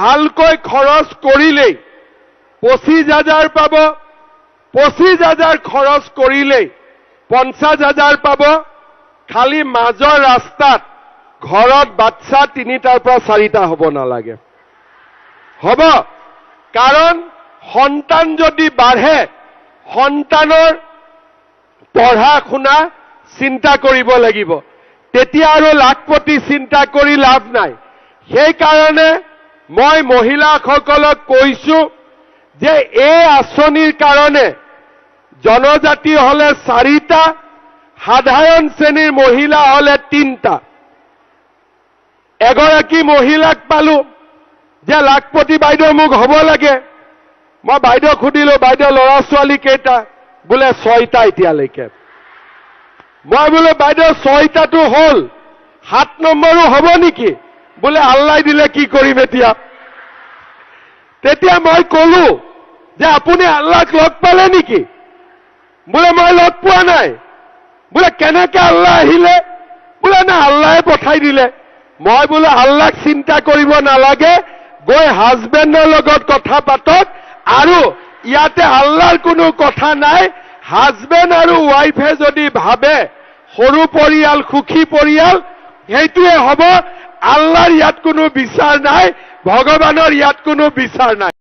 ভালকৈ খৰচ কৰিলেই 25,000 পাব, 25,000 খৰচ কৰিলেই 50,000 পাব। খালি মাজৰ ৰাস্তাত ঘৰত বাচ্চা 3টাৰ পৰা 4টা হ'ব নালাগে। হ'ব, কাৰণ সন্তান যদি বাঢ়ে সন্তানৰ পঢ়া শুনা চিন্তা কৰিব লাগিব, তেতিয়া আৰু লাখপতি চিন্তা কৰি লাভ নাই। সেইকাৰণে মই মহিলাসকলক কৈছো যে এই আঁচনিৰ কাৰণে জনজাতি হলে 4টা, সাধাৰণ শ্ৰেণীৰ মহিলা হলে 3টা। এগৰাকী মহিলাক পালো যে লাখপতি বাইদেউ মোক হ'ব লাগে। মই বাইদেউ সুধিলো, বাইদেউ ল'ৰা ছোৱালী কেইটা? বোলে 6টা এতিয়ালৈকে। মই বোলো বাইদেউ 6টাটো হ'ল, 7 নম্বৰো হ'ব নেকি? বোলে আল্লাই দিলে কি কৰিম এতিয়া। তেতিয়া মই কলো যে আপুনি আল্লাহক লগ পালে নেকি? বোলে মই লগ পোৱা নাই। বোলে কেনেকে আল্লাহ আহিলে? বোলে না আল্লাহে পঠাই দিলে। মই বোলে আল্লাহক চিন্তা কৰিব নালাগে, গৈ হাজবেণ্ডৰ লগত কথা পাতক। আৰু ইয়াতে আল্লাহৰ কোনো কথা নাই। হাজবেণ্ড আৰু ৱাইফে যদি ভাবে সৰু পৰিয়াল সুখী পৰিয়াল, সেইটোৱে হ'ব। আল্লাহৰ ইয়াত কোনো বিচাৰ নাই, ভগৱানৰ ইয়াত কোনো বিচাৰ নাই।